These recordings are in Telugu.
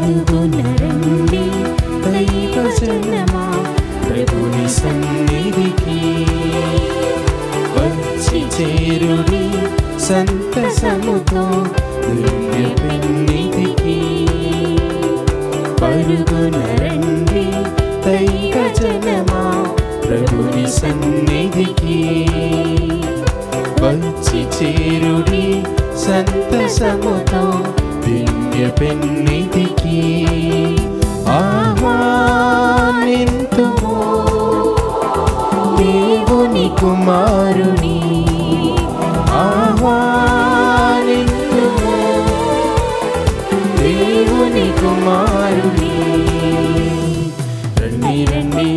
పరుగున రండి దైవజనమా ప్రభుని సన్నిధికి, వచ్చి చేరుడి సంతసముతో దివ్య పెన్నిధికి. పరుగున రండి దైవజనమా ప్రభుని సన్నిధికి, వచ్చి చేరుడి సంతసముతో దివ్య పెన్నిధికి. ఆహ్వానింతుము దేవుని కుమారుని, ఆహ్వానింతుము దేవుని కుమారుని. రండి రండి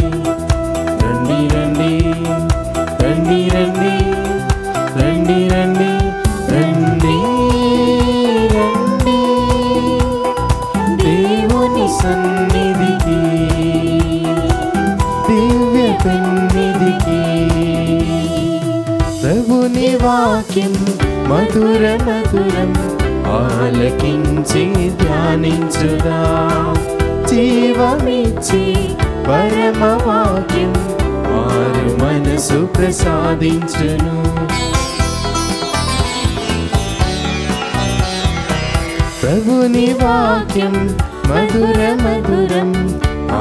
రండి రండి రండి రండి రండి రండి రండి రండి దేవుని సన్నిధికి, దివ్య పెన్నిధికి. ప్రభుని వాక్యం మధుర మధురం ఆలకించి ధ్యానించుదా, జీవమిచ్చి పరమ వాక్యం వారు మనసు ప్రసాదించును. ప్రభుని వాక్యం మధుర మధురం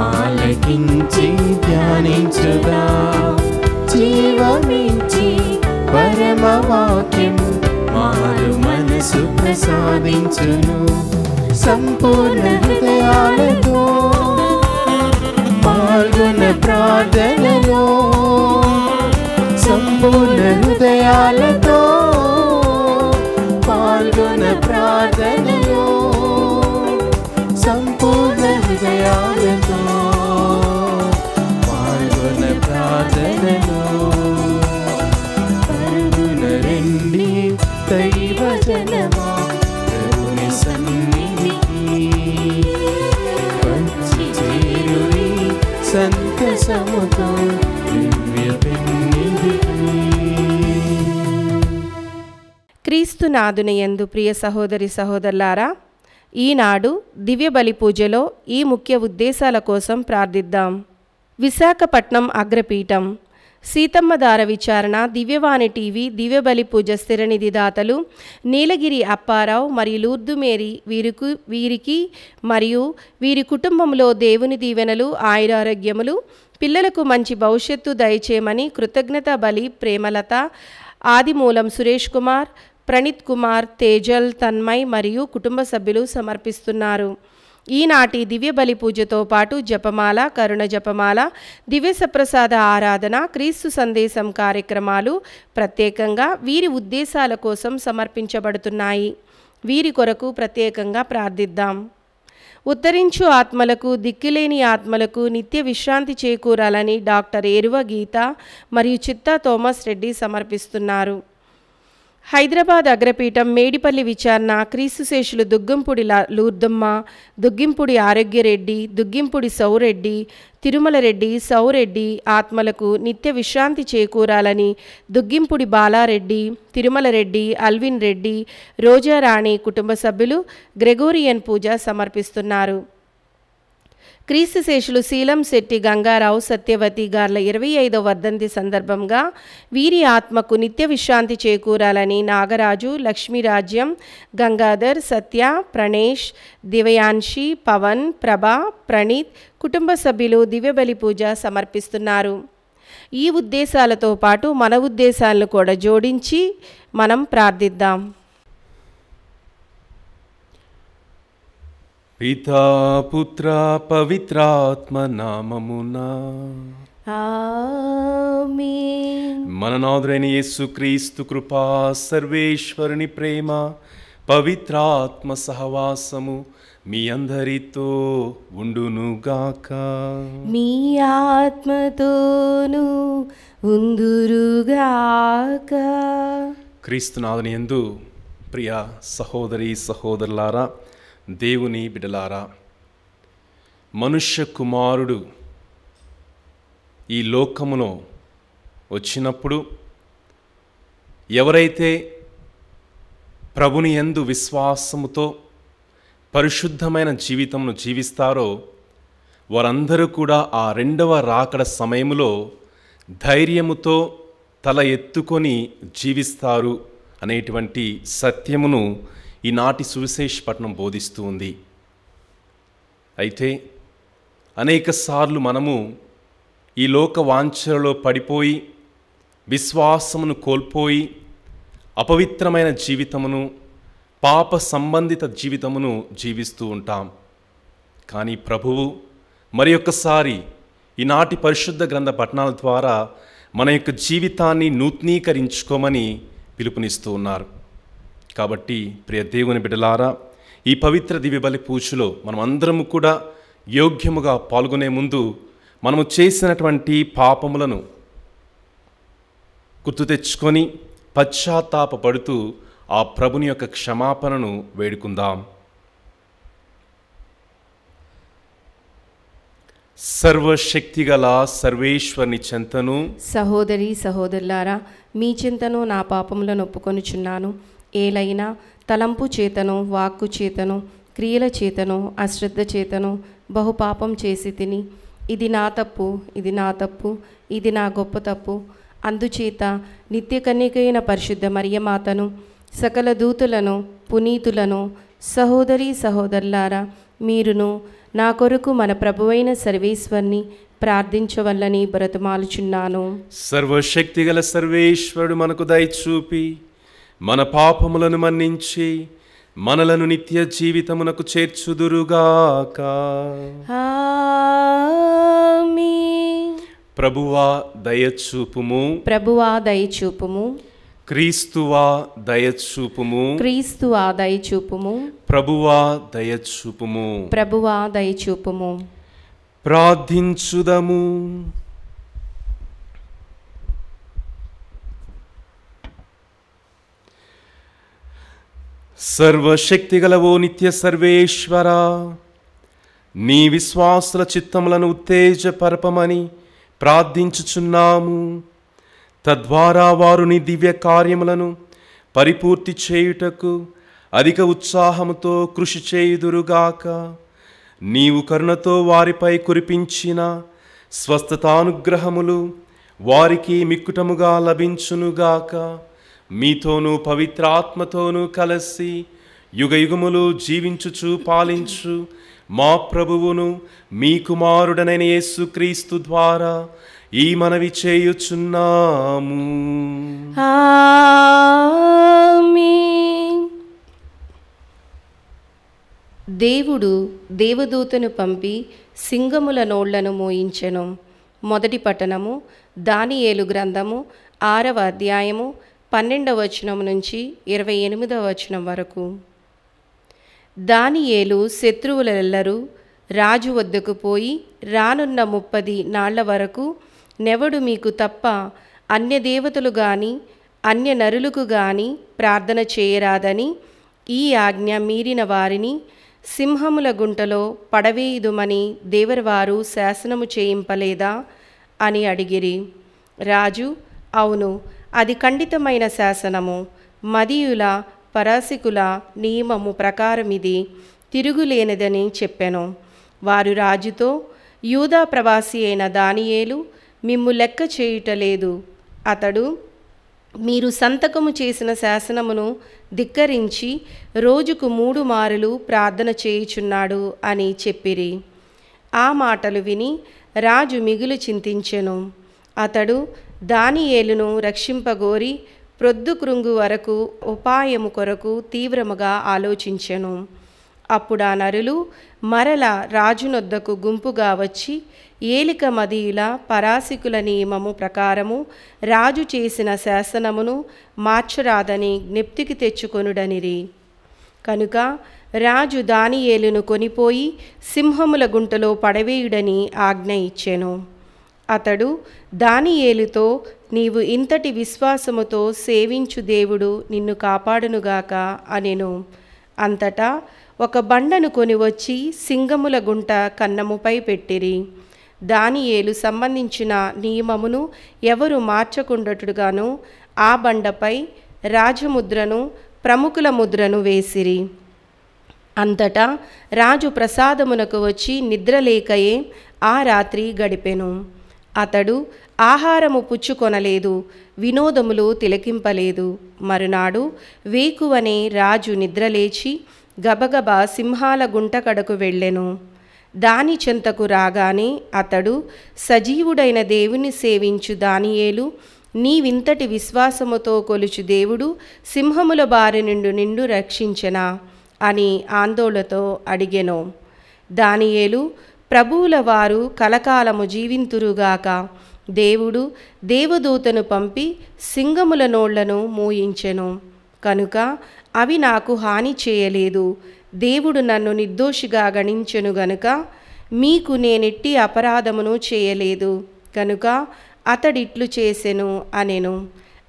ఆలకించి ధ్యానించుదా, జీవమిచ్చి పరమ వాక్యం వారు మనసు ప్రసాదించును. సంపూర్ణ హృదయాలతో పాల్గొన ప్రార్థనలో, సంపూర్ణ హృదయాలతో పాల్గొన ప్రార్థనలో, సంపూర్ణ హృదయాలతో పాల్గొన ప్రార్థనలో. పరుగున రండి దైవజనమా ప్రభుని సన్నిధికి, వచ్చి చేరుడి సంతసముతో దివ్య పెన్నిధికి. క్రీస్తునాథుని యందు ప్రియ సహోదరి సహోదరులారా, ఈనాడు దివ్య బలి పూజలో ఈ ముఖ్య ఉద్దేశాల కోసం ప్రార్థిద్దాం. విశాఖపట్నం అగ్రపీఠం, సీతమ్మధార విచారణ, దివ్యవాణి టీవీ, దివ్యబలి పూజ స్థిరనిధి దాతలు నీలగిరి అప్పారావు మరియు లూర్దు మేరీ వీరికి మరియు వీరి కుటుంబంలో దేవుని దీవెనలు, ఆయురారోగ్యములు, పిల్లలకు మంచి భవిష్యత్తు దయచేయమని కృతజ్ఞత బలి ప్రేమలత, ఆదిమూలం సురేష్ కుమార్, ప్రణీత్ కుమార్, తేజల్, తన్మయ్ మరియు కుటుంబ సభ్యులు సమర్పిస్తున్నారు. ఈనాటి దివ్య బలి పూజతో పాటు జపమాల, కరుణ జపమాల, దివ్య సప్రసాద ఆరాధన, క్రీస్తు సందేశం కార్యక్రమాలు ప్రత్యేకంగా వీరి ఉద్దేశాల కోసం సమర్పించబడుతున్నాయి. వీరి కొరకు ప్రత్యేకంగా ప్రార్థిద్దాం. ఉత్తరించు ఆత్మలకు, దిక్కులేని ఆత్మలకు నిత్య విశ్రాంతి చేకూరాలని డాక్టర్ ఏరువ గీత మరియు చిత్తా థోమస్ రెడ్డి సమర్పిస్తున్నారు. హైదరాబాద్ అగ్రపీఠం మేడిపల్లి విచారణ, క్రీస్తుశేషులు దుగ్గంపూడి లూర్దమ్మ, దుగ్గింపుడి ఆరోగ్యరెడ్డి, దుగ్గింపుడి సౌరెడ్డి, తిరుమల రెడ్డి, సౌరెడ్డి ఆత్మలకు నిత్య విశ్రాంతి చేకూరాలని దుగ్గింపుడి బాలారెడ్డి, తిరుమల రెడ్డి, అల్విన్ రెడ్డి, రోజారాణి కుటుంబ సభ్యులు గ్రెగోరియన్ పూజ సమర్పిస్తున్నారు. క్రీస్తుశేషులు శీలం శెట్టి గంగారావు, సత్యవతి గార్ల 25వ వర్ధంతి సందర్భంగా వీరి ఆత్మకు నిత్య విశ్రాంతి చేకూరాలని నాగరాజు, లక్ష్మీరాజ్యం, గంగాధర్, సత్య, ప్రణేష్, దివయాన్షి, పవన్, ప్రభా, ప్రణీత్ కుటుంబ సభ్యులు దివ్యబలి పూజ సమర్పిస్తున్నారు. ఈ ఉద్దేశాలతో పాటు మన ఉద్దేశాలను కూడా జోడించి మనం ప్రార్థిద్దాం. పితా పుత్ర పవిత్రాత్మ నామమునా ఆమేన్. మన నాథుడైన యేసుక్రీస్తు కృపా, సర్వేశ్వరుని ప్రేమ, పవిత్రాత్మ సహవాసము మీ అందరితో ఉండునుగాక. మీ ఆత్మతోను ఉందురుగాక. క్రీస్తునాథుని యందు ప్రియ సహోదరి సహోదరులారా, దేవుని బిడ్డలారా, మనుష్య కుమారుడు ఈ లోకములో వచ్చినప్పుడు ఎవరైతే ప్రభుని యందు విశ్వాసముతో పరిశుద్ధమైన జీవితంను జీవిస్తారో వారందరూ కూడా ఆ రెండవ రాకడ సమయంలో ధైర్యముతో తల ఎత్తుకొని జీవిస్తారు అనేటువంటి సత్యమును ఈనాటి సువిశేష పట్టణం బోధిస్తూ ఉంది. అయితే అనేకసార్లు మనము ఈ లోక వాంఛలలో పడిపోయి విశ్వాసమును కోల్పోయి అపవిత్రమైన జీవితమును, పాప సంబంధిత జీవితమును జీవిస్తూ ఉంటాం. కానీ ప్రభువు మరి ఒక్కసారి ఈనాటి పరిశుద్ధ గ్రంథ పఠనాల ద్వారా మన యొక్క జీవితాన్ని నూతనీకరించుకోమని పిలుపునిస్తూ ఉన్నారు. కాబట్టి ప్రియ దేవుని బిడ్డలారా, ఈ పవిత్ర దివ్యబలి పూజలో మనం అందరము కూడా యోగ్యముగా పాల్గొనే ముందు మనము చేసినటువంటి పాపములను గుర్తు తెచ్చుకొని పశ్చాత్తాపపడుతూ ఆ ప్రభుని యొక్క క్షమాపణను వేడుకుందాం. సర్వశక్తిగల సర్వేశ్వరుని చెంతను సహోదరి సహోదరులారా, మీ చింతను నా పాపములను ఒప్పుకొనుచున్నాను. ఏలైనా తలంపు చేతను, వాక్కు చేతను, క్రియల చేతను, అశ్రద్ధ చేతను బహుపాపం చేసి తిని, ఇది నా తప్పు, ఇది నా తప్పు, ఇది నా గొప్ప తప్పు. అందుచేత నిత్య కన్యకైన పరిశుద్ధ మరియమాతను, సకల దూతులను, పునీతులను, సహోదరి సహోదరులారా, మీరును నా కొరకు మన ప్రభువైన సర్వేశ్వరుని ప్రార్థించవల్లని బ్రతమాలుచున్నాను. సర్వశక్తిగల సర్వేశ్వరుడు మనకు దయచూపి మన పాపములను మన్నించి మనలను నిత్య జీవితమునకు చేర్చుదురుగాక. ఆమేన్. ప్రభువా దయచూపుము, ప్రభువా దయచూపుము, క్రీస్తువా దయచూపుము, క్రీస్తువా దయచూపుము, ప్రభువా దయచూపుము. ప్రభువా దయచూపుము. ప్రార్థించుదము. సర్వశక్తిగలవో నిత్య సర్వేశ్వరా, నీ విశ్వాసుల చిత్తములను ఉత్తేజపరపమని ప్రార్థించుచున్నాము. తద్వారా వారు నీ దివ్య కార్యములను పరిపూర్తి చేయుటకు అధిక ఉత్సాహముతో కృషి చేయుదురుగాక. నీవు కరుణతో వారిపై కురిపించిన స్వస్థతానుగ్రహములు వారికి మిక్కుటముగా లభించునుగాక. మీతోనూ పవిత్రాత్మతోనూ కలిసి యుగయుగములు జీవించుచు పాలించు మా ప్రభువును మీ కుమారుడనైన యేసుక్రీస్తు ద్వారా ఈ మనవి చేయుచున్నాము. ఆమేన్. దేవుడు దేవదూతను పంపి సింగముల నోళ్లను మోయించెను. మొదటి పట్టణము దానియేలు గ్రంథము 6వ అధ్యాయము 12వ వచనం నుంచి 28వ వచనం వరకు. దానియేలు శత్రువులెల్లరూ రాజు వద్దకు పోయి రానున్న 30 నాళ్ల వరకు నెవడు మీకు తప్ప అన్య దేవతలు గాని అన్య నరులకు గాని ప్రార్థన చేయరాదని ఈ ఆజ్ఞ మీరిన వారిని సింహముల గుంటలో పడవేయుదుమని దేవరవారు శాసనము చేయింపలేదా అని అడిగిరి. రాజు, అవును, అది ఖండితమైన శాసనము, మదీయుల పరాసికుల నియమము ప్రకారమిది తిరుగులేనిదని చెప్పెను. వారు రాజుతో, యూదా ప్రవాసి అయిన దానియేలు మిమ్ము లెక్క చేయుటలేదు. అతడు మీరు సంతకము చేసిన శాసనమును ధిక్కరించి రోజుకు 3 మారులు ప్రార్థన చేయుచున్నాడు అని చెప్పిరి. ఆ మాటలు విని రాజు మిగులు చింతించెను. అతడు దానియేలును రక్షింపగోరి ప్రొద్దుకృంగు వరకు ఉపాయము కొరకు తీవ్రముగా ఆలోచించెను. అప్పుడు ఆ నరులు మరల రాజునొద్దకు గుంపుగా వచ్చి ఏలిక మదీయుల పరాసికుల నియమము ప్రకారము రాజు చేసిన శాసనమును మార్చరాదని జ్ఞప్తికి తెచ్చుకొనుడనిరి. కనుక రాజు దానియేలును కొనిపోయి సింహముల గుంటలో పడవేయుడని ఆజ్ఞ ఇచ్చెను. అతడు దానియేలుతో, నీవు ఇంతటి విశ్వాసముతో సేవించు దేవుడు నిన్ను కాపాడునుగాక అనెను. అంతటా ఒక బండను కొని వచ్చి సింగముల గుంట కన్నముపై పెట్టిరి. దానియేలు సంబంధించిన నియమమును ఎవరు మార్చకుండట్టుగాను ఆ బండపై రాజముద్రను ప్రముఖుల ముద్రను వేసిరి. అంతటా రాజు ప్రసాదమునకు వచ్చి నిద్రలేకయే ఆ రాత్రి గడిపెను. అతడు ఆహారము పుచ్చుకొనలేదు, వినోదములు తిలకింపలేదు. మరునాడు వేకువనే రాజు నిద్రలేచి గబగబా సింహాల గుంట కడకు వెళ్ళెను. దాని చెంతకు రాగానే అతడు, సజీవుడైన దేవుని సేవించు దానియేలు, నీవింతటి విశ్వాసముతో కొలుచు దేవుడు సింహముల బారి నిండు రక్షించెనా అని ఆందోళనతో అడిగెను. దానియేలు, ప్రభువుల వారు కలకాలము జీవింతురుగాక, దేవుడు దేవదూతను పంపి సింగముల నోళ్లను మూయించెను కనుక అవి నాకు హాని చేయలేదు. దేవుడు నన్ను నిర్దోషిగా గణించెను గనుక మీకు నేనెట్టి అపరాధమును చేయలేదు కనుక అతడిట్లు చేసెను అనెను.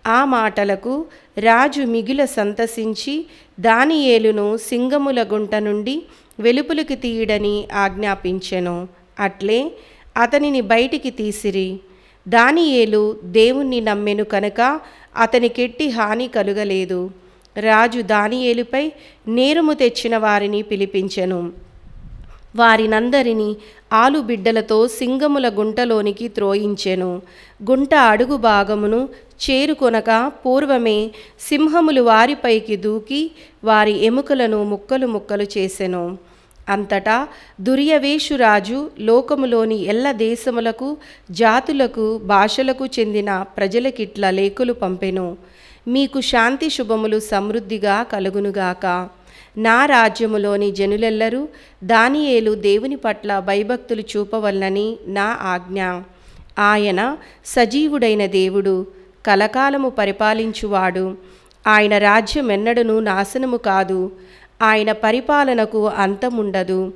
ఆ మాటలకు రాజు మిగుల సంతసించి దానియేలును సింగముల గుంట నుండి వెలుపలికి తీయడని ఆజ్ఞాపించెను. అట్లే అతనిని బయటికి తీసిరి. దానియేలు దేవుణ్ణి నమ్మెను కనుక అతనికెట్టి హాని కలుగలేదు. రాజు దానియేలుపై నేరము తెచ్చిన వారిని పిలిపించెను. వారినందరినీ ఆలుబిడ్డలతో సింగముల గుంటలోనికి త్రోయించెను. గుంట అడుగు భాగమును చేరుకొనక పూర్వమే సింహములు వారిపైకి దూకి వారి ఎముకలను ముక్కలు ముక్కలు చేసెను. అంతటా దుర్యవేషురాజు లోకములోని ఎల్ల దేశములకు, జాతులకు, భాషలకు చెందిన ప్రజలకిట్ల లేఖలు పంపెను. మీకు శాంతి శుభములు సమృద్ధిగా కలుగునుగాక. నా రాజ్యములోని జనులెల్లరూ దానియేలు దేవుని పట్ల భయభక్తులు చూపవలనని నా ఆజ్ఞ. ఆయన సజీవుడైన దేవుడు, కలకాలము పరిపాలించువాడు. ఆయన రాజ్యం ఎన్నడూ నాశనము కాదు. ఆయన పరిపాలనకు అంతముండదు.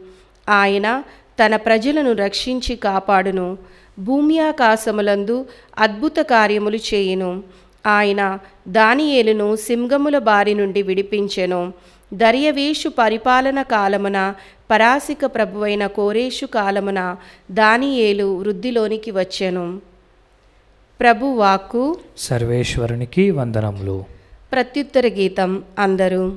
ఆయన తన ప్రజలను రక్షించి కాపాడును. భూమి ఆకాశములందు అద్భుత కార్యములు చేయును. ఆయన దానియేలును సింగముల బారి నుండి విడిపించెను. దర్యవేషు పరిపాలన కాలమున, పరాసిక ప్రభువైన కోరేషు కాలమున దానియేలు వృద్ధిలోనికి వచ్చెను. ప్రభు వాక్కు. సర్వేశ్వరునికి వందనములు. ప్రత్యుత్తర గీతం. అందరూ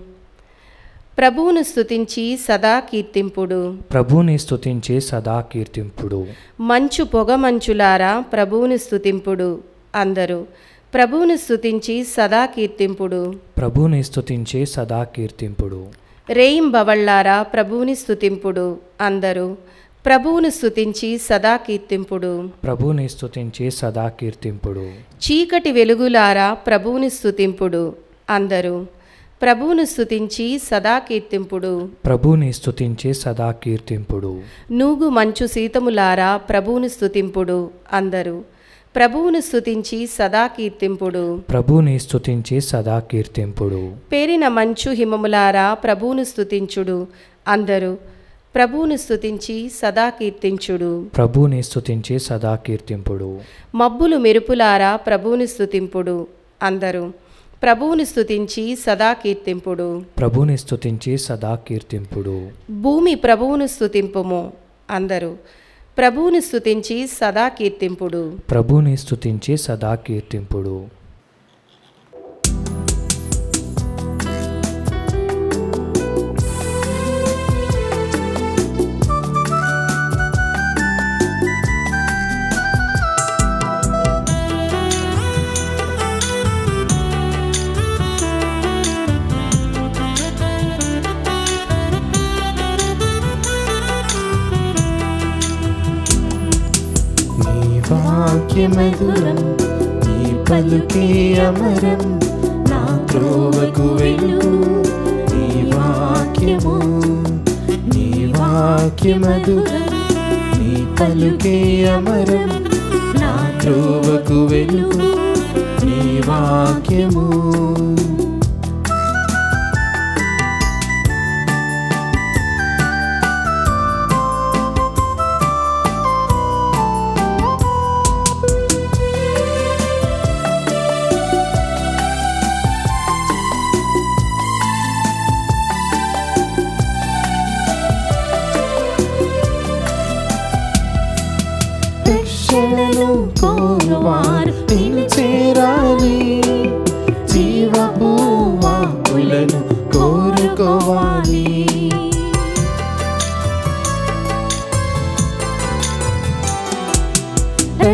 ప్రభువును స్తుతించి సదా కీర్తింపుడు. ప్రభువుని స్తుతించి సదా కీర్తింపుడు. మంచు పొగ మంచులారా ప్రభువును స్తుతింపుడు. అందరూ ప్రభువును స్తుతించి సదా కీర్తింపుడు. ప్రభువుని స్తుతించి సదా కీర్తింపుడు. రేయింబవళ్ళారా ప్రభువుని స్తుతింపుడు. అందరూ ప్రభువును స్తుతించి సదా కీర్తింపుడు. ప్రభువుని స్తుతించి సదా కీర్తింపుడు. చీకటి వెలుగులారా ప్రభువుని స్తుతింపుడు. అందరూ ప్రభువును స్తుతించి సదా కీర్తింపుడు. ప్రభువుని స్తుతించి సదా కీర్తింపుడు. నూగు మంచు శీతములారా ప్రభువును స్తుతింపుడు. అందరూ ప్రభువును స్తుతించి సదా కీర్తింపుడు. ప్రభువుని స్తుతించి సదా కీర్తింపుడు. పేరిన మంచు హిమములారా ప్రభువును స్తుతించుడు. అందరూ ప్రభువును స్తుతించి సదా కీర్తించుడు. ప్రభువుని స్తుతించి సదా కీర్తింపుడు. మబ్బులు మెరుపులారా ప్రభువును స్తుతింపుడు. అందరూ ప్రభువును స్తుతించి సదా కీర్తింపుడు. ప్రభువుని స్తుతించి సదా కీర్తింపుడు. భూమి ప్రభువును స్తుతింపుము. అందరూ ప్రభువును స్తుతించి సదా కీర్తింపుడు. ప్రభువుని స్తుతించి సదా కీర్తింపుడు. మధురం నీ పలుకే అమరం, నా త్రోవకు వెలుగు నీ వాక్యము. నీ వాక్య మధురం నీ పలుకే అమరం, నా త్రోవకు వెలుగు నీ వాక్యము. కోరువారు నిన్ను చేరాలి, జీవపు వాక్కులను కోరుకోవాలి.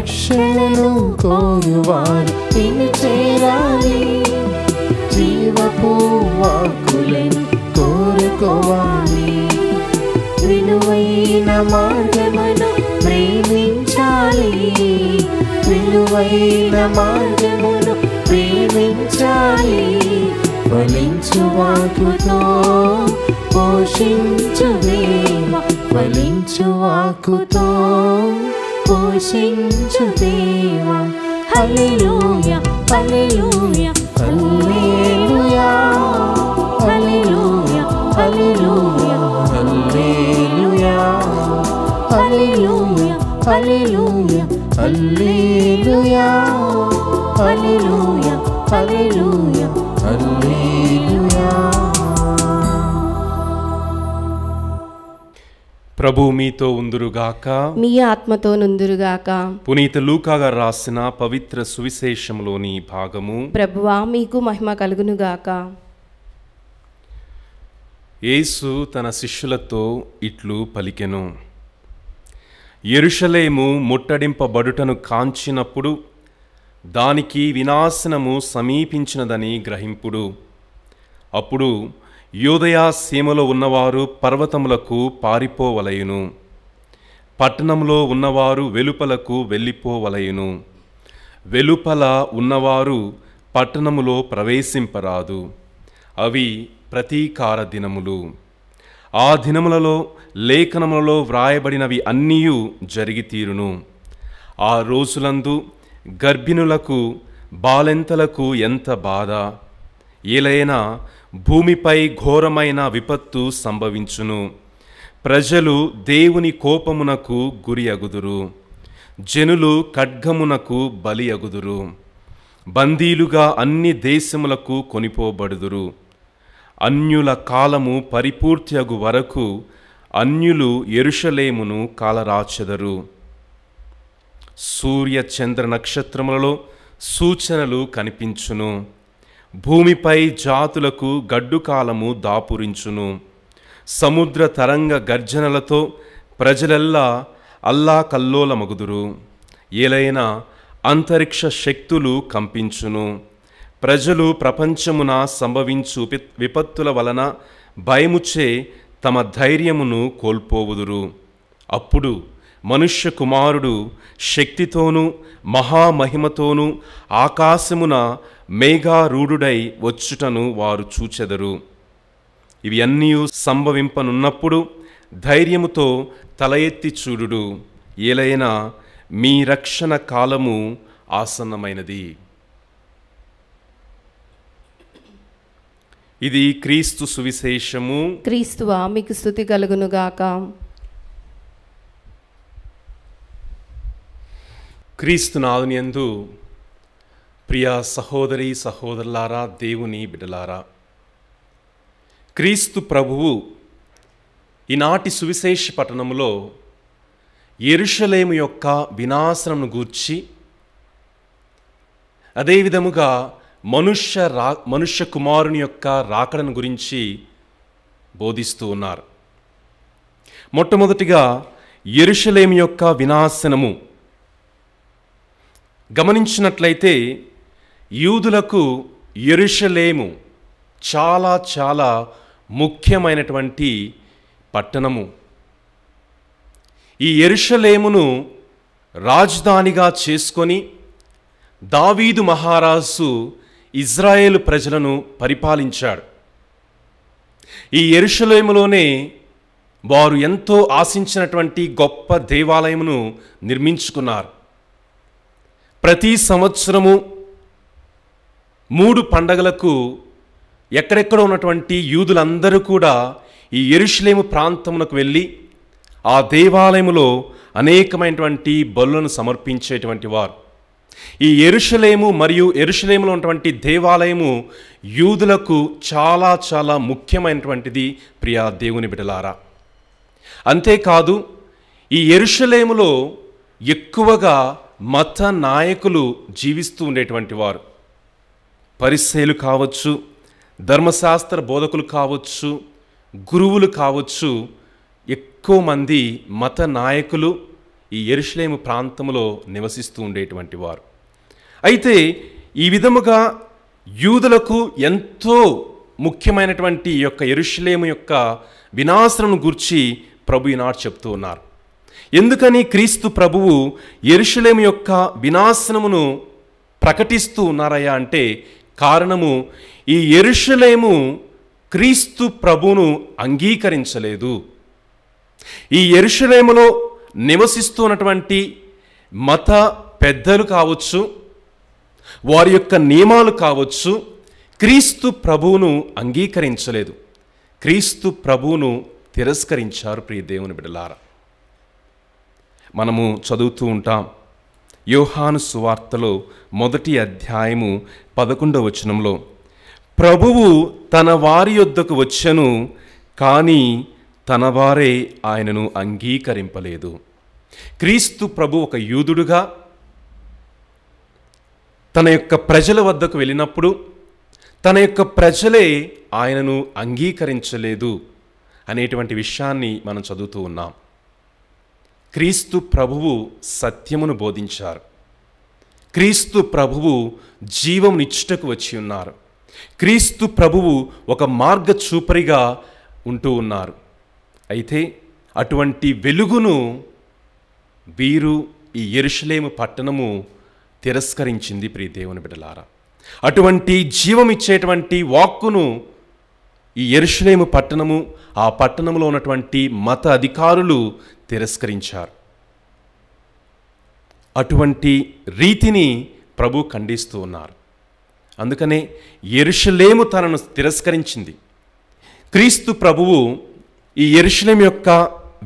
రక్షణను కోరువారు నిన్ను చేరాలి. జీవపు వాక్కులను కోరుకోవాలి. విలువైన మార్గమును ప్రేమించాలి. విలువైన మార్గమును ప్రేమించాలి. ఫలించు వాక్కుతో పోషించు దేవా. ఫలించు వాక్కుతో పోషించు దేవా. హల్లెలూయా హల్లెలూయా హల్లెలూయా హల్లెలూయా హల్లెలూయా హల్లెలూయా హల్లెలూయా హల్లెలూయా హల్లెలూయా హల్లెలూయా హల్లెలూయా హల్లెలూయా. ప్రభు మీతో ఉందురుగాక. మీ ఆత్మతో నుందురుగాక. పునీత లూకా గారు రాసిన పవిత్ర సువిశేషంలోని భాగము. ప్రభువా మీకు మహిమ కలుగునుగాక. యేసు తన శిష్యులతో ఇట్లు పలికెను. యెరూషలేము ముట్టడింపబడుటను కాంచినప్పుడు దానికి వినాశనము సమీపించినదని గ్రహింపుడు. అప్పుడు యూదయ సీమలో ఉన్నవారు పర్వతములకు పారిపోవలయును. పట్టణంలో ఉన్నవారు వెలుపలకు వెళ్ళిపోవలయును. వెలుపల ఉన్నవారు పట్టణములో ప్రవేశింపరాదు. అవి ప్రతీకార దినములు. ఆ దినములలో లేఖనములలో వ్రాయబడినవి అన్నీయు జరిగి తీరును. ఆ రోజులందు గర్భిణులకు బాలెంతలకు ఎంత బాధ! ఏలైనా భూమిపై ఘోరమైన విపత్తు సంభవించును. ప్రజలు దేవుని కోపమునకు గురి అగుదురు. జనులు ఖడ్గమునకు బలి అగుదురు. బందీలుగా అన్ని దేశములకు కొనిపోబడుదురు. అన్యుల కాలము పరిపూర్తి అగు వరకు అన్యులు యెరూషలేమును కాలరాచెదరు. సూర్య చంద్ర నక్షత్రములలో సూచనలు కనిపించును. భూమిపై జాతులకు గడ్డు కాలము దాపురించును. సముద్ర తరంగ గర్జనలతో ప్రజలెల్లా అల్లాకల్లోలమగుదురు. ఏలైనా అంతరిక్ష శక్తులు కంపించును. ప్రజలు ప్రపంచమున సంభవించు విపత్తుల వలన భయముచే తమ ధైర్యమును కోల్పోవుదురు. అప్పుడు మనుష్య కుమారుడు శక్తితోనూ మహామహిమతోనూ ఆకాశమున మేఘారూఢుడై వచ్చుటను వారు చూచెదరు. ఇవి అన్నీ సంభవింపనున్నప్పుడు ధైర్యముతో తల ఎత్తి చూడుడు. ఏలైనా మీ రక్షణ కాలము ఆసన్నమైనది. ఇది క్రీస్తు సువిశేషము. క్రీస్తువా మీకు స్తుతి కలుగునుగాక. క్రీస్తు నాదునియందు ప్రియ సహోదరి సహోదరులారా, దేవుని బిడ్డలారా, క్రీస్తు ప్రభువు ఈనాటి సువిశేష పట్టణములో యెరూషలేము యొక్క వినాశనమును గూర్చి, అదేవిధముగా మనుష్య కుమారుని యొక్క రాకడను గురించి బోధిస్తూ ఉన్నారు. మొట్టమొదటిగా యెరూషలేము యొక్క వినాశనము గమనించినట్లయితే యూదులకు యెరూషలేము చాలా చాలా ముఖ్యమైనటువంటి పట్టణము. ఈ యెరూషలేమును రాజధానిగా చేసుకొని దావీదు మహారాజు ఇజ్రాయేలు ప్రజలను పరిపాలించాడు. ఈ యెరూషలేములోనే వారు ఎంతో ఆశించినటువంటి గొప్ప దేవాలయమును నిర్మించుకున్నారు. ప్రతి సంవత్సరము 3 పండగలకు ఎక్కడెక్కడ ఉన్నటువంటి యూదులందరూ కూడా ఈ యెరూషలేము ప్రాంతమునకు వెళ్ళి ఆ దేవాలయములో అనేకమైనటువంటి బలులను సమర్పించేటువంటి వారు. ఈ యెరూషలేము మరియు యెరూషలేములో ఉన్నటువంటి దేవాలయము యూదులకు చాలా చాలా ముఖ్యమైనటువంటిది. ప్రియా దేవుని బిడ్డలారా, అంతేకాదు ఈ యెరూషలేములో ఎక్కువగా మత నాయకులు జీవిస్తూ ఉండేటువంటి వారు. పరిసయ్యులు కావచ్చు, ధర్మశాస్త్ర బోధకులు కావచ్చు, గురువులు కావచ్చు, ఎక్కువ మంది మత నాయకులు ఈ యెరూషలేము ప్రాంతంలో నివసిస్తూ ఉండేటువంటి వారు. అయితే ఈ విధముగా యూదులకు ఎంతో ముఖ్యమైనటువంటి ఈ యొక్క యెరూషలేము యొక్క వినాశనం గురించి ప్రభు ఈనాడు చెప్తూ ఉన్నారు. ఎందుకని క్రీస్తు ప్రభువు యెరూషలేము యొక్క వినాశనమును ప్రకటిస్తూ ఉన్నారయ్యా అంటే కారణము, ఈ యెరూషలేము క్రీస్తు ప్రభువును అంగీకరించలేదు. ఈ యెరూషలేములో నివసిస్తున్నటువంటి మత పెద్దలు కావచ్చు, వారి యొక్క నియమాలు కావచ్చు, క్రీస్తు ప్రభువును అంగీకరించలేదు. క్రీస్తు ప్రభువును తిరస్కరించారు. ప్రియ దేవుని బిడ్డలారా, మనము చదువుతూ ఉంటాం యోహాను సువార్తలో 1వ అధ్యాయము 11వ వచనంలో, ప్రభువు తన వారి యొద్దకు వచ్చెను, కానీ తన వారే ఆయనను అంగీకరింపలేదు. క్రీస్తు ప్రభు ఒక యూదుడుగా తన యొక్క ప్రజల వద్దకు వెళ్ళినప్పుడు తన యొక్క ప్రజలే ఆయనను అంగీకరించలేదు అనేటువంటి విషయాన్ని మనం చదువుతూ ఉన్నాం. క్రీస్తు ప్రభువు సత్యమును బోధించారు. క్రీస్తు ప్రభువు జీవమునిచ్చుటకు వచ్చి ఉన్నారు. క్రీస్తు ప్రభువు ఒక మార్గచూపరిగా ఉంటూ ఉన్నారు. అయితే అటువంటి వెలుగును వీరు ఈ యెరూషలేము పట్టణము తిరస్కరించింది. ప్రియ దేవుని బిడ్డలారా, అటువంటి జీవమిచ్చేటువంటి వాక్కును ఈ యెరూషలేము పట్టణము, ఆ పట్టణంలో ఉన్నటువంటి మత అధికారులు తిరస్కరించారు. అటువంటి రీతిని ప్రభు ఖండిస్తూ ఉన్నారు. అందుకనే యెరూషలేము తనను తిరస్కరించింది. క్రీస్తు ప్రభువు ఈ యెరూషలేము యొక్క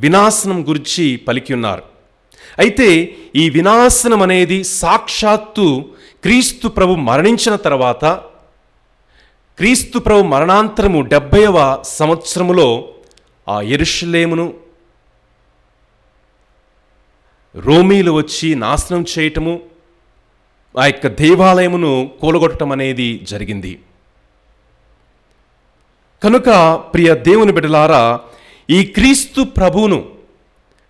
వినాశనం గురించి పలికి ఉన్నారు. అయితే ఈ వినాశనం అనేది సాక్షాత్తు క్రీస్తు ప్రభు మరణించిన తర్వాత, క్రీస్తు ప్రభు మరణాంతరము 70వ సంవత్సరములో ఆ యెరూషలేమును రోమీలు వచ్చి నాశనం చేయటము, ఆ యొక్క దేవాలయమును కూలగొట్టడం అనేది జరిగింది. కనుక ప్రియ దేవుని బిడ్డలారా, ఈ క్రీస్తు ప్రభువును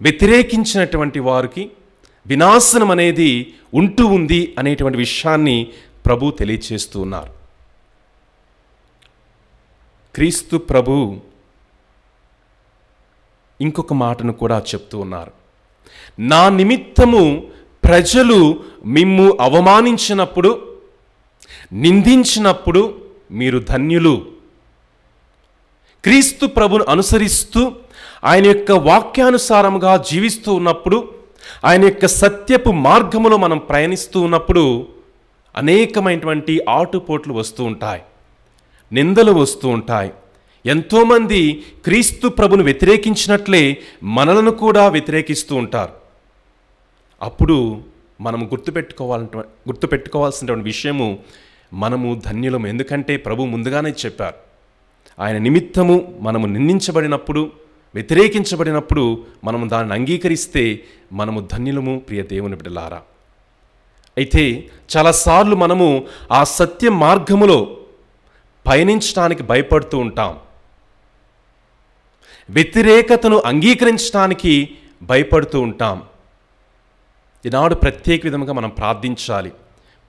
వ్యతిరేకించినటువంటి వారికి వినాశనం అనేది ఉంటూ ఉంది అనేటువంటి విషయాన్ని ప్రభు తెలియచేస్తూ ఉన్నారు. క్రీస్తు ప్రభు ఇంకొక మాటను కూడా చెప్తూ ఉన్నారు. నా నిమిత్తము ప్రజలు మిమ్ము అవమానించినప్పుడు, నిందించినప్పుడు మీరు ధన్యులు. క్రీస్తు ప్రభును అనుసరిస్తూ ఆయన యొక్క వాక్యానుసారముగా జీవిస్తూ ఉన్నప్పుడు, ఆయన యొక్క సత్యపు మార్గములో మనం ప్రయాణిస్తూ ఉన్నప్పుడు అనేకమైనటువంటి ఆటుపోట్లు వస్తూ ఉంటాయి, నిందలు వస్తూ ఉంటాయి. ఎంతోమంది క్రీస్తు ప్రభును వ్యతిరేకించినట్లే మనలను కూడా వ్యతిరేకిస్తూ ఉంటారు. అప్పుడు మనము గుర్తుపెట్టుకోవాల్సినటువంటి విషయము, మనము ధన్యులము. ఎందుకంటే ప్రభు ముందుగానే చెప్పారు, ఆయన నిమిత్తము మనము నిందించబడినప్పుడు, వ్యతిరేకించబడినప్పుడు మనము దాన్ని అంగీకరిస్తే మనము ధన్యులము. ప్రియ దేవుని బిడ్డలారా, అయితే చాలాసార్లు మనము ఆ సత్య మార్గములో పయనించడానికి భయపడుతూ ఉంటాం. వ్యతిరేకతను అంగీకరించడానికి భయపడుతూ ఉంటాం. ఈనాడు ప్రత్యేక విధంగా మనం ప్రార్థించాలి.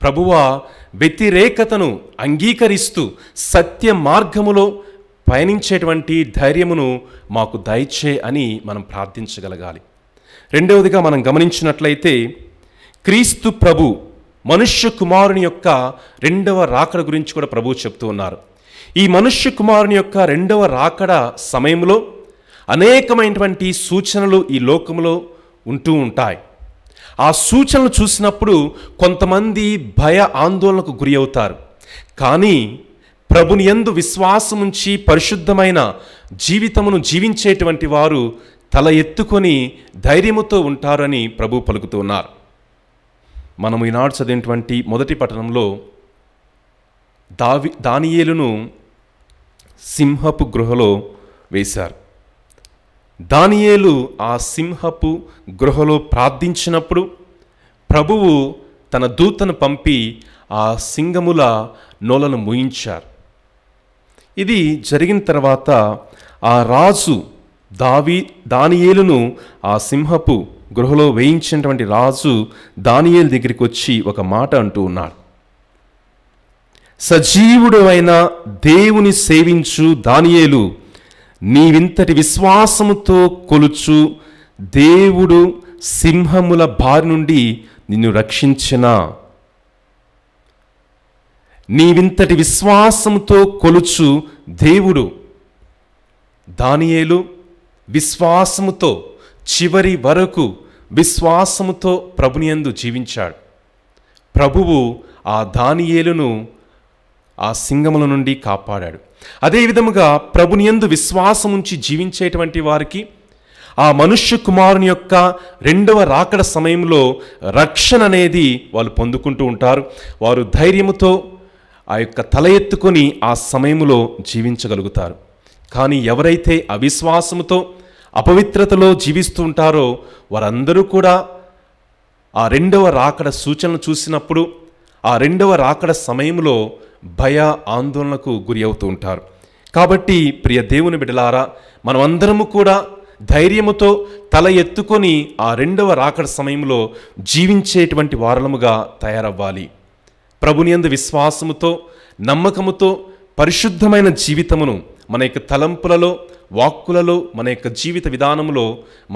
ప్రభువా, వ్యతిరేకతను అంగీకరిస్తూ సత్య మార్గములో పయనించేటువంటి ధైర్యమును మాకు దయచే అని మనం ప్రార్థించగలగాలి. రెండవదిగా మనం గమనించినట్లయితే, క్రీస్తు ప్రభు మనుష్య కుమారుని యొక్క 2వ రాకడ గురించి కూడా ప్రభువు చెప్తూ ఉన్నారు. ఈ మనుష్య కుమారుని యొక్క 2వ రాకడ సమయంలో అనేకమైనటువంటి సూచనలు ఈ లోకంలో ఉంటూ ఉంటాయి. ఆ సూచనలు చూసినప్పుడు కొంతమంది భయ ఆందోళనకు గురి అవుతారు. కానీ ప్రభుని యందు విశ్వాసముంచి పరిశుద్ధమైన జీవితమును జీవించేటువంటి వారు తల ఎత్తుకొని ధైర్యముతో ఉంటారని ప్రభు పలుకుతూ ఉన్నారు. మనము ఈనాడు చదివినటువంటి మొదటి పట్టణంలో దానియేలును సింహపు గృహలో వేశారు. దానియేలు ఆ సింహపు గృహలో ప్రార్థించినప్పుడు ప్రభువు తన దూతను పంపి ఆ సింగముల నోలను మూయించారు. ఇది జరిగిన తర్వాత ఆ రాజు దానియేలును ఆ సింహపు గృహలో వేయించినటువంటి రాజు దానియేలు దగ్గరికి వచ్చి ఒక మాట అంటూ ఉన్నాడు. సజీవుడు అయిన దేవుని సేవించు దానియేలు, నీవింతటి విశ్వాసముతో కొలుచు దేవుడు సింహముల బారి నుండి నిన్ను రక్షించిన. నీవింతటి విశ్వాసముతో కొలుచు దేవుడు. దానియేలు విశ్వాసముతో చివరి వరకు విశ్వాసముతో ప్రభునియందు జీవించాడు. ప్రభువు ఆ దానియేలును ఆ సింగముల నుండి కాపాడాడు. అదేవిధముగా ప్రభునియందు విశ్వాసముంచి జీవించేటువంటి వారికి ఆ మనుష్య కుమారుని యొక్క రెండవ రాకడ సమయంలో రక్షణ అనేది వాళ్ళు పొందుకుంటూ ఉంటారు. వారు ధైర్యముతో ఆ యొక్క తల ఎత్తుకొని ఆ సమయంలో జీవించగలుగుతారు. కానీ ఎవరైతే అవిశ్వాసముతో అపవిత్రతలో జీవిస్తూ ఉంటారో వారందరూ కూడా ఆ రెండవ రాకడ సూచనలు చూసినప్పుడు ఆ రెండవ రాకడ సమయంలో భయ ఆందోళనకు గురి అవుతూ ఉంటారు. కాబట్టి ప్రియ దేవుని బిడ్డలారా, మనమందరము కూడా ధైర్యముతో తల ఎత్తుకొని ఆ రెండవ రాకడ సమయంలో జీవించేటువంటి వారలముగా తయారవ్వాలి. ప్రభునియందు విశ్వాసముతో నమ్మకముతో పరిశుద్ధమైన జీవితమును మన యొక్క తలంపులలో వాక్కులలో మన యొక్క జీవిత విధానములో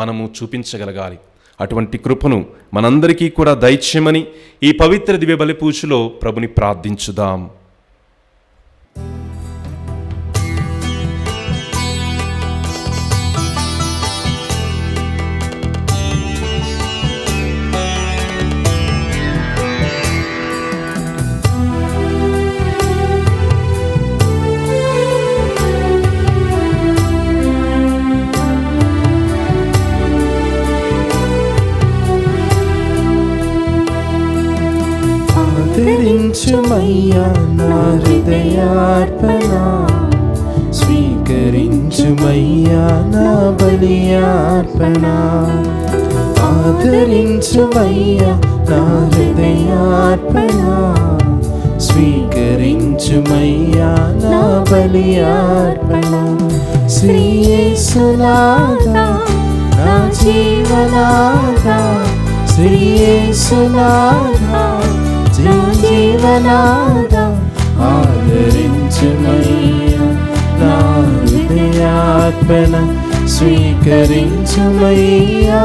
మనము చూపించగలగాలి. అటువంటి కృపను మనందరికీ కూడా దయచేయమని ఈ పవిత్ర దివ్య బలి పూజలో ప్రభుని ప్రార్థించుదాం. ఆదరించుమయ్యా నా హృదయార్పణ, స్వీకరించుమయ్యా నా బలియార్పణ. ఆదరించుమయ్యా నా హృదయార్పణ, స్వీకరించుమయ్యా నా బలియార్పణ. శ్రీ యేసునాథా నా జీవనాథా, శ్రీ యేసునాథా నా జీవనాథా, ఆదరించుమయ్యా నా హృదయార్పణ, స్వీకరించుమయ్యా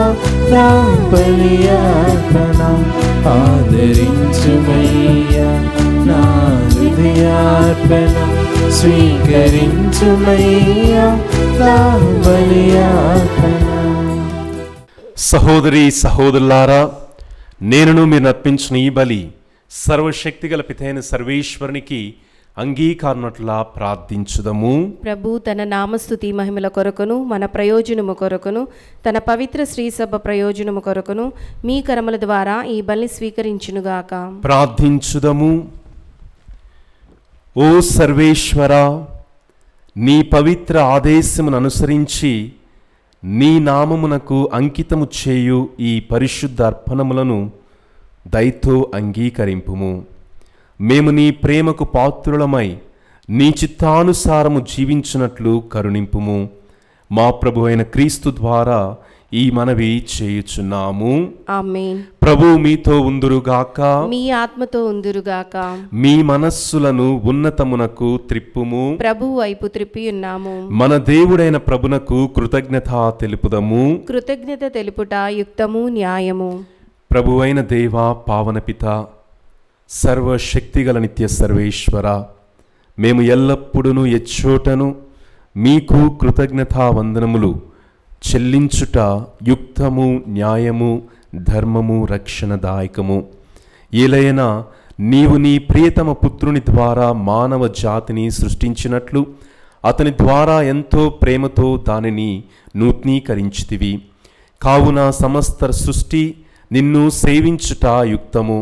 నా బలియార్పణ. ఆదరించుమయ్యా నా హృదయార్పణ, స్వీకరించుమయ్యా నా బలియార్పణ. సహోదరి సహోదరులారా, నేనును మీరు అర్పించిన ఈ బలి సర్వశక్తిగల పితైన సర్వేశ్వరునికి అంగీకారనట్లా ప్రార్థించుదము. ప్రభు తన నామస్తుతి మహిమల కొరకును మన ప్రయోజనము కొరకును తన పవిత్ర శ్రీసభ ప్రయోజనము కొరకును మీ కరముల ద్వారా ఈ బలిని స్వీకరించునుగాక. ప్రార్థించుదము. ఓ సర్వేశ్వర, నీ పవిత్ర ఆదేశమును అనుసరించి నీ నామమునకు అంకితము చేయు ఈ పరిశుద్ధ అర్పణములను దయతో అంగీకరింపుము. మేము నీ ప్రేమకు పాత్రులమై నీ చిత్తానుసారము జీవించున్నట్లు కరుణింపుము. మా ప్రభు అయిన క్రీస్తు ద్వారా ఈ మనవి చేయుచున్నాము. ఆమేన్. ప్రభు మీతో ఉందురుగాక, మీ ఆత్మతో ఉందురుగాక. మీ మనస్సులను ఉన్నతమునకు త్రిప్పుము. ప్రభు వైపు త్రిప్పి ఉన్నాము. మన దేవుడైన ప్రభునకు కృతజ్ఞత తెలుపుదము. కృతజ్ఞత తెలుపుట యుక్తము న్యాయము. ప్రభువైన దేవా, పావనపిత, సర్వశక్తిగల నిత్య సర్వేశ్వర, మేము ఎల్లప్పుడూ ఎచ్చోటను మీకు కృతజ్ఞతా వందనములు చెల్లించుట యుక్తము న్యాయము ధర్మము రక్షణదాయకము. ఏలైనా నీవు నీ ప్రియతమ పుత్రుని ద్వారా మానవ జాతిని సృష్టించినట్లు అతని ద్వారా ఎంతో ప్రేమతో దానిని నూతనీకరించితివి. కావున సమస్త సృష్టి నిన్ను సేవించుట యుక్తము,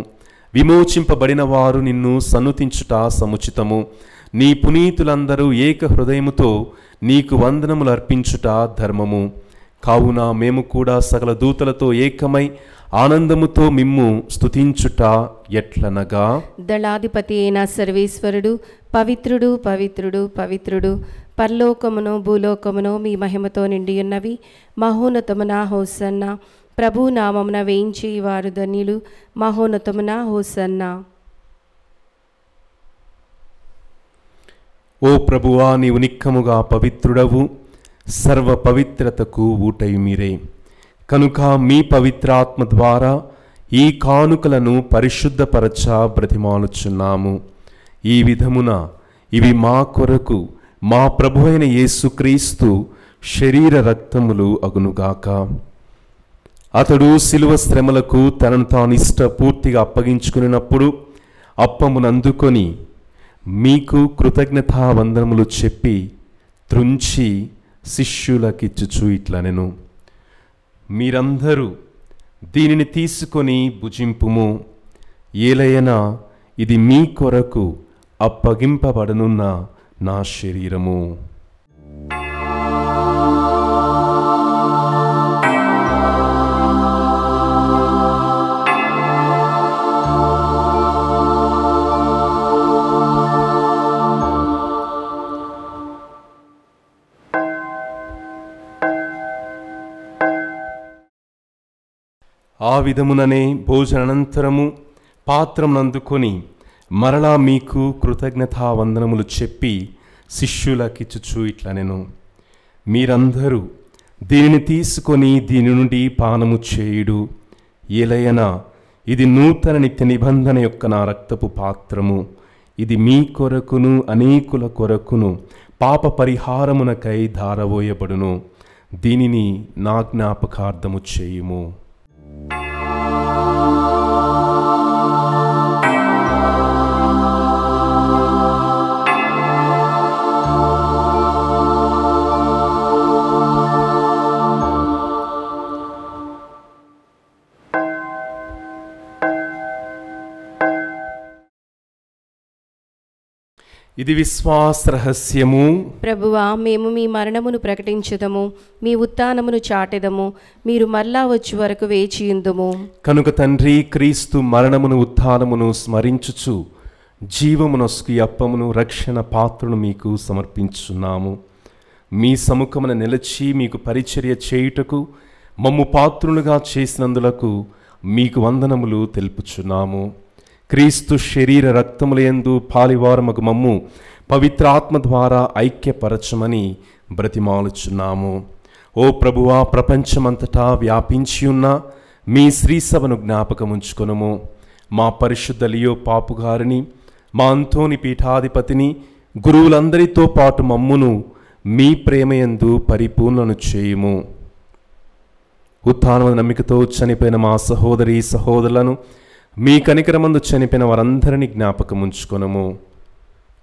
విమోచింపబడిన వారు నిన్ను సన్నుతించుట సముచితము. నీ పునీతులందరూ ఏక హృదయముతో నీకు వందనములు అర్పించుట ధర్మము. కావున మేము కూడా సకల దూతలతో ఏకమై ఆనందముతో మిమ్ము స్తుతించుట ఎట్లనగా, దళాధిపతి అయిన సర్వేశ్వరుడు పవిత్రుడు పవిత్రుడు పవిత్రుడు, పరలోకమును భూలోకమును మీ మహిమతో నిండియున్నవి. మహోన్నతమున హోసన్న. ప్రభు నామమున వేయించి వారు ధన్యులు. మహోన్నతమున హోసన్నా. ఓ ప్రభువా, నీవు నిక్కముగా పవిత్రుడవు, సర్వ పవిత్రతకు ఊటయు మీరే. కనుక మీ పవిత్రాత్మ ద్వారా ఈ కానుకలను పరిశుద్ధపరచ బ్రతిమాలుచున్నాము. ఈ విధమున ఇవి మా కొరకు మా ప్రభువైన యేసుక్రీస్తు శరీర రక్తములు అగునుగాక. అతడు శిలువ శ్రమలకు తనను తాను ఇష్టపూర్తిగా అప్పగించుకున్నప్పుడు అప్పమునందుకొని మీకు కృతజ్ఞతావందనములు చెప్పి త్రుంచి శిష్యులకిచ్చుచు ఇట్లనెను, మీరందరూ దీనిని తీసుకొని భుజింపుము. ఏలయనా ఇది మీ కొరకు అప్పగింపబడనున్న నా శరీరము. ఆ విధముననే భోజనానంతరము పాత్రమునందుకొని మరలా మీకు కృతజ్ఞతావందనములు చెప్పి శిష్యులకిచ్చుచు ఇట్లనెను, మీరందరూ దీనిని తీసుకొని దీని నుండి పానము చేయుడు. ఏలయనా ఇది నూతన నిత్య నిబంధన యొక్క నా రక్తపు పాత్రము. ఇది మీ కొరకును అనేకుల కొరకును పాప పరిహారమునకై ధారవోయబడును. దీనిని నా జ్ఞాపకార్థము చేయుము. ఇది విశ్వాస రహస్యము. ప్రభువా, మేము మీ మరణమును ప్రకటించుదము, మీ ఉత్థానమును చాటెదము, మీరు మరలా వచ్చి వరకు వేచియుందుము. కనుక తండ్రి, క్రీస్తు మరణమును ఉత్థానమును స్మరించుచు జీవమునొసుకు అప్పమును రక్షణ పాత్రను మీకు సమర్పించున్నాము. మీ సముఖమున నిలిచి మీకు పరిచర్య చేయుటకు మమ్ము పాత్రులుగా చేసినందులకు మీకు వందనములు తెలుపుచున్నాము. క్రీస్తు శరీర రక్తములందు పాలివారమగు మమ్ము పవిత్రాత్మ ద్వారా ఐక్యపరచమని బ్రతిమాలుచున్నాము. ఓ ప్రభువా, ప్రపంచమంతటా వ్యాపించి ఉన్న మీ శ్రీసభను జ్ఞాపకముంచుకొనుము. మా పరిశుద్ధ లియో పాపు గారిని, మా అంతోని పీఠాధిపతిని, గురువులందరితో పాటు మమ్మును మీ ప్రేమయందు పరిపూర్ణను చేయుము. ఉత్థానము నమ్మికతో చనిపోయిన మా సహోదరి సహోదరులను, మీ కనికరమందు చనిపోయిన వారందరినీ జ్ఞాపకముంచుకొనుము.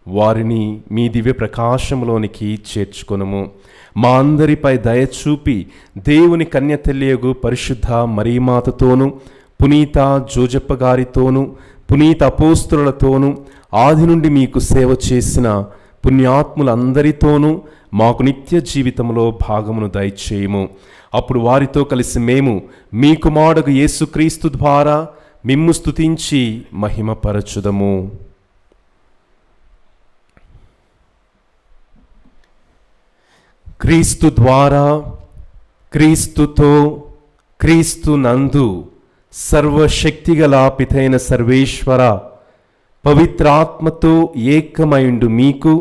వారిని మీ దివ్య ప్రకాశంలోనికి చేర్చుకొనుము. మా అందరిపై దయచూపి దేవుని కన్య తెలియగు పరిశుద్ధ మరీమాతతోనూ, పునీత జోజప్ప గారితోనూ, పునీత అపోస్తులతోనూ, ఆది నుండి మీకు సేవ చేసిన పుణ్యాత్ములందరితోనూ మాకు నిత్య జీవితంలో భాగమును దయచేయము. అప్పుడు వారితో కలిసి మేము మీ కుమారుడు యేసుక్రీస్తు ద్వారా మిమ్ము స్తుతించి మహిమపరచుదము. క్రీస్తు ద్వారా, క్రీస్తుతో, క్రీస్తు నందు సర్వశక్తిగల పితైన సర్వేశ్వర పవిత్రాత్మతో ఏకమైండు మీకు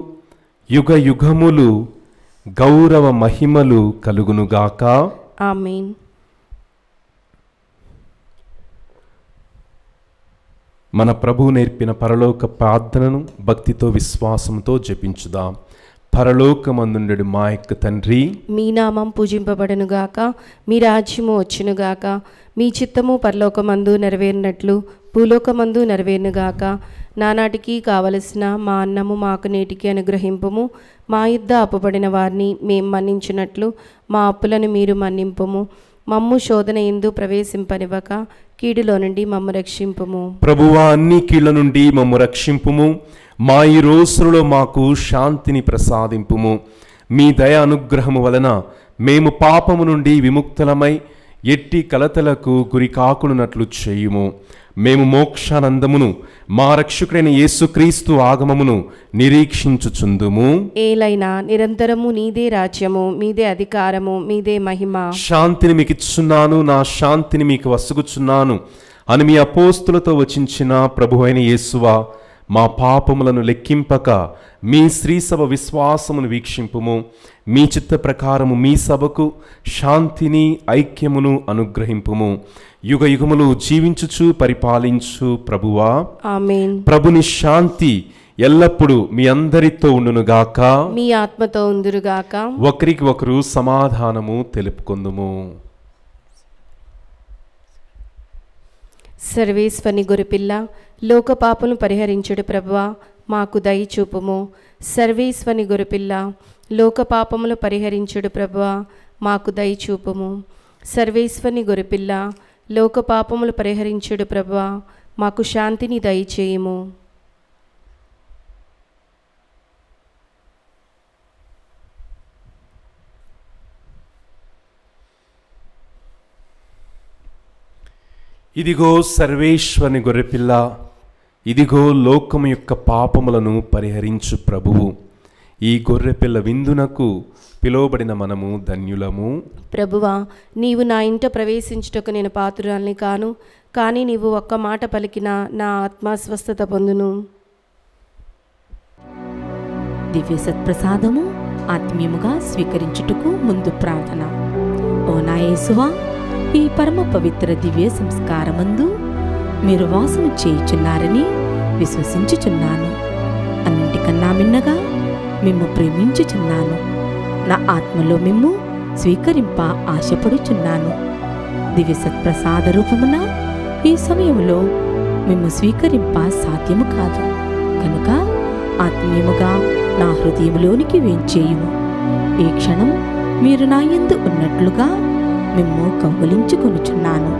యుగ యుగములు గౌరవ మహిమలు కలుగునుగాక. ఆమేన్. మన ప్రభువు నేర్పిన పరలోక ప్రార్థనను భక్తితో విశ్వాసంతో జపించుదాం. పరలోకమందుండెడు మా యొక్క తండ్రి, మీ నామం పూజింపబడునుగాక, మీ రాజ్యము వచ్చునుగాక, మీ చిత్తము పరలోకమందు నెరవేరినట్లు భూలోకమందు నెరవేరునుగాక. నానాటికి కావలసిన మా అన్నము మాకు నేటికి అనుగ్రహింపుము. మా యుద్ధ అప్పుబడిన వారిని మేము మన్నించినట్లు మా అప్పులను మీరు మన్నింపుము. మమ్ము శోధన యందు ప్రవేశింపనివ్వక కీడులో నుండి మమ్ము రక్షింపుము. ప్రభువా, అన్ని కీళ్ల నుండి మమ్ము రక్షింపుము. మా ఈ రోజులలో మాకు శాంతిని ప్రసాదింపుము. మీ దయ అనుగ్రహము వలన మేము పాపము నుండి విముక్తులమై ఎట్టి కలతలకు గురి కాకున్నట్లు చేయుము. మేము మోక్షానందమును మా రక్షకుడైన యేసుక్రీస్తు ఆగమమును నిరీక్షించుచుందుము. ఏలైనా నిరంతరము నీదే రాజ్యము, మీదే అధికారము, మీదే మహిమ. శాంతిని మీకు ఇచ్చున్నాను, నా శాంతిని మీకు వసుగుచున్నాను అని మీ అపోస్తులతో వచించిన ప్రభువైన యేసువా, మా పాపములను లెక్కింపక మీ శ్రీసభ విశ్వాసమును వీక్షింపుము. మీ చిత్త ప్రకారము మీ సభకు శాంతిని ఐక్యమును అనుగ్రహింపుము. యుగ యుగములు జీవించుచు పరిపాలించు ప్రభువా, ఆమేన్. ప్రభుని శాంతి ఎల్లప్పుడూ మీ అందరితో ఉండునుగాక, మీ ఆత్మతో ఉందురుగాక. ఒకరికి ఒకరు సమాధానము తెలుపుకొందుము. సర్వేశ్వని గొరిపిల్ల, లోక పాపను పరిహరించుడు ప్రభువా, మాకు దయ చూపుము. సర్వేశ్వని గొరిపిల్ల, లోక పాపములు పరిహరించుడు ప్రభువా, మాకు దయ చూపుము. సర్వేశ్వని గొరిపిల్ల, లోక పాపములు పరిహరించుడు ప్రభువా, మాకు శాంతిని దయచేయుము. ఇదిగో సర్వేశ్వని గొర్రెపిల్ల, ఇదిగో లోకము యొక్క పాపములను పరిహరించు ప్రభువు. ఈ గొర్రెపిల్ల విందునకు పిలువబడిన మనము ధన్యులము. ప్రభువా, నీవు నా ఇంట ప్రవేశించుటకు నేను పాత్రురాల్ని కాను, కానీ నీవు ఒక్క మాట పలికినా నా ఆత్మ స్వస్థత పొందును. దివ్య సత్ప్రసాదము ఆత్మీయముగా స్వీకరించుటకు ముందు ప్రార్థన. ఓ నా యేసువా, ఈ పరమ పవిత్ర దివ్య సంస్కారమందు మీరు వాసము చేయుచున్నారని విశ్వసించుచున్నాను. అన్నింటికన్నా మిన్నగా మిమ్ము ప్రేమించుచున్నాను. నా ఆత్మలో మిమ్ము స్వీకరింప ఆశపడుచున్నాను. దివ్య సత్ప్రసాద రూపమున ఈ సమయంలో మిమ్ము స్వీకరింప సాధ్యము కాదు కనుక ఆత్మీయముగా నా హృదయంలోనికి వేంచేయుము. ఈ క్షణం మీరు నా యందు ఉన్నట్లుగా మిమ్ము కౌగిలించుకొనుచున్నాను.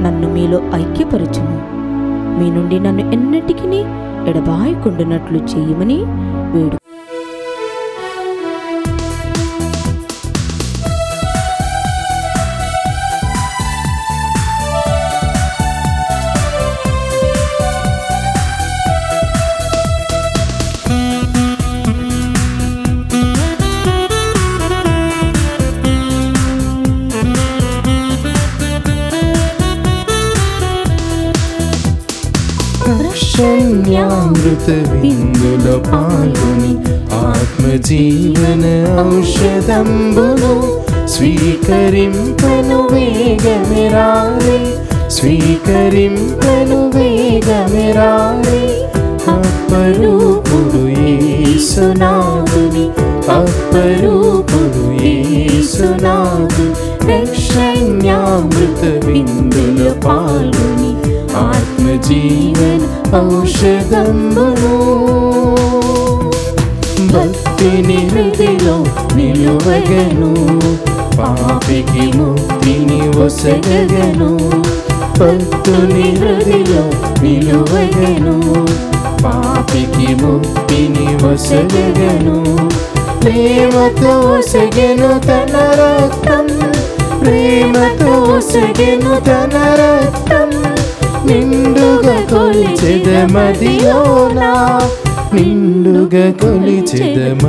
నన్ను మీలో ఐక్యపరచుము. మీ నుండి నన్ను ఎన్నటికీ ఎడబాయకుండునట్లు చేయమని వేడు. రక్షణ్యామృత విందులో పాల్గొని ఆత్మజీవన ఔషధంబును స్వీకరింపను వేగమిరాలి, స్వీకరింపను వేగమిరాలి. అప్పరూపుడు యేసునాథుని, అప్పరూపుడు యేసునాథు. రక్షణ్యామృత విందులో పాల్గొని ఆత్మజీవన ఔషధంబును భక్తిని హృదిలో నిలువగను, పాపికి ముక్తిని వసగగను. భక్తుని హృదిలో నిలువగను, పాపికి ముక్తిని వసగగను. ప్రేమతో వసగెను తన రక్తం, ప్రేమతో వసగెను తన రక్తం. నిండుగా కొలిచెదమదిలోనా, నిండుగా కొలిచెదమదిలోనా.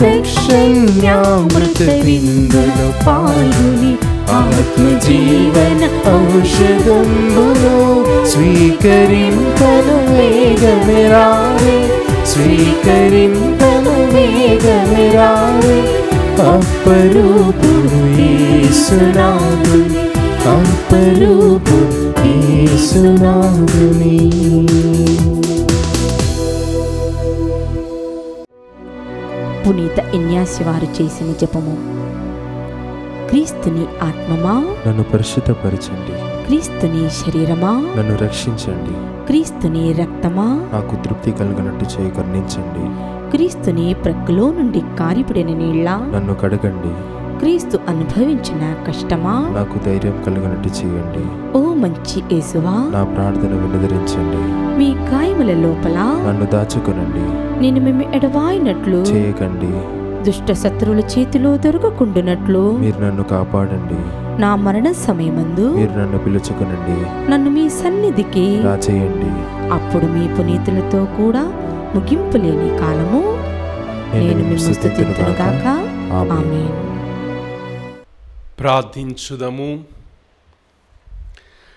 రక్షణ్యామృత విందులో పాల్గొని ఆత్మజీవన ఔషధంబును స్వీకరింపను వేగమిరాలి, స్వీకరింపను వేగమిరాలి. అప్పరూపుడు యేసునాథుని, అప్పరూపుడు యేసునాథుని. పునీత ఇన్యాసి వారు చేసిన జపము. క్రీస్తుని ఆత్మమా నన్ను పరిశుద్ధపరచండి, క్రీస్తుని శరీరమా నన్ను రక్షించండి. క్రీస్తుని రక్తమా నాకు తృప్తి కలిగినట్టు చేయి కరుణించండి. క్రీస్తుని ప్రక్కలో నుండి కారిపడిన నీళ్ళ నన్ను కడగండి. క్రీస్తు అనుభవించిన కష్టమా నాకు ధైర్యం కలిగినట్టు చేయండి. ఓ మంచి యేసువా, నా ప్రార్థన వినదరించండి. మీ గాయముల లోపల నన్ను దాచుకొనండి, నేను మేము ఎడవాయినట్లు చేయకండి. దుష్ట శత్రువుల చేతిలో దొరకకుండునట్లు మీరు నన్ను కాపాడండి. నా మరణ సమయమందు మీరు నన్ను పిలుచుకునండి. నన్ను మీ సన్నిధికి రాచేయండి. అప్పుడు మీ పునీతులతో కూడా ముగింపు లేని కాలము నేను మిమ్ము స్తుతింతునుగాక. ఆమేన్. ప్రార్థించుదము.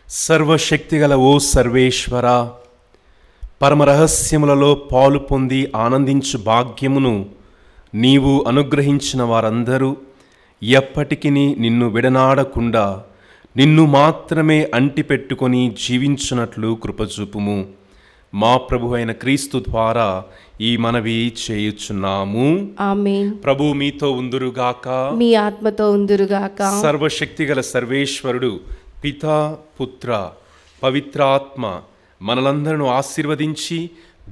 సర్వశక్తిగల ఓ సర్వేశ్వర, పరమరహస్యములలో పాలు పొంది ఆనందించు భాగ్యమును నీవు అనుగ్రహించిన వారందరూ ఎప్పటికీ నిన్ను విడనాడకుండా నిన్ను మాత్రమే అంటిపెట్టుకొని జీవించున్నట్లు కృపచూపుము. మా ప్రభు అయిన క్రీస్తు ద్వారా ఈ మనవి చేయుచున్నాము. ఆమేన్. ప్రభు మీతో ఉందురుగాక. మీ ఆత్మతో ఉందురుగాక. సర్వశక్తిగల సర్వేశ్వరుడు పితా, పుత్ర, పవిత్రాత్మ మనలందరూ ఆశీర్వదించి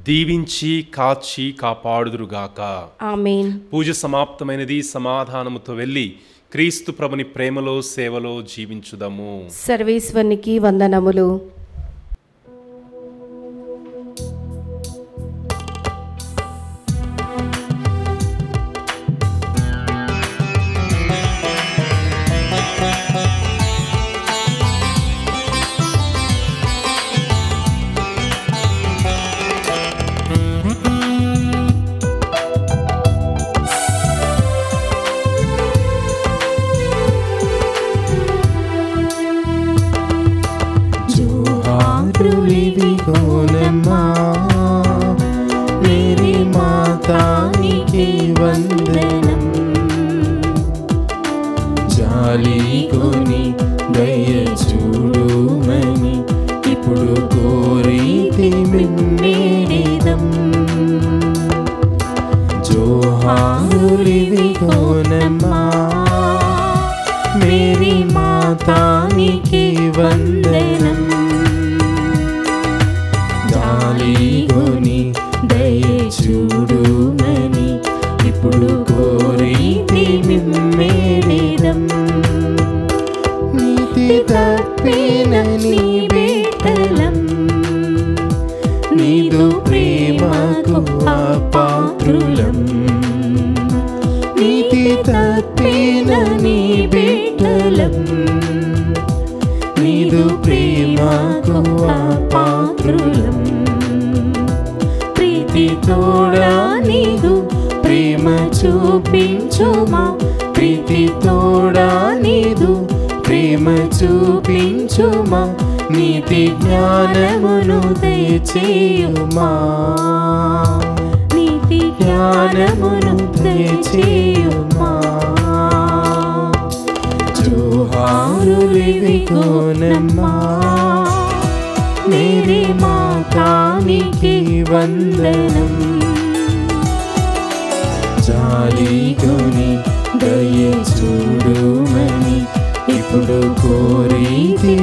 దీవించి కాచి కాపాడుదురుగాక. ఆమేన్. పూజ సమాప్తమైనది. సమాధానముతో వెళ్ళి క్రీస్తు ప్రభుని ప్రేమలో సేవలో జీవించుదము. సర్వేశ్వరునికి వందనములు. మేరీ మాతానికి వందనం. జాలి కొని దయ చూడుమని ఇప్పుడు కోరితి మిమ్మేదం. జోహారులివిగోనమ్మా మేరీ మాతానికి వందనం. జాలిగొని దయ చూడుమని ఇప్పుడు కోరితి మిమ్మేదం. నీతి తప్పిన నీ బేటలం నీదు ప్రేమకు అపాత్రులం. నీతి తప్పిన నీ బేటలం నీదు ప్రేమకు అపాత్రులం. ప్రీతి తోడా నీదు ప్రేమ చూపించుమా. ప్రీతి తోడా నీదు ప్రేమ చూపించుమా. నీతి జ్ఞానమును దయచేయుమా. నీతి జ్ఞానమును దయచేయుమా. జోహారులివిగోనమ్మా మేరీ మాతానికి వందనం. జాలిగొని దయ చూడుమని ఇప్పుడు కోరితి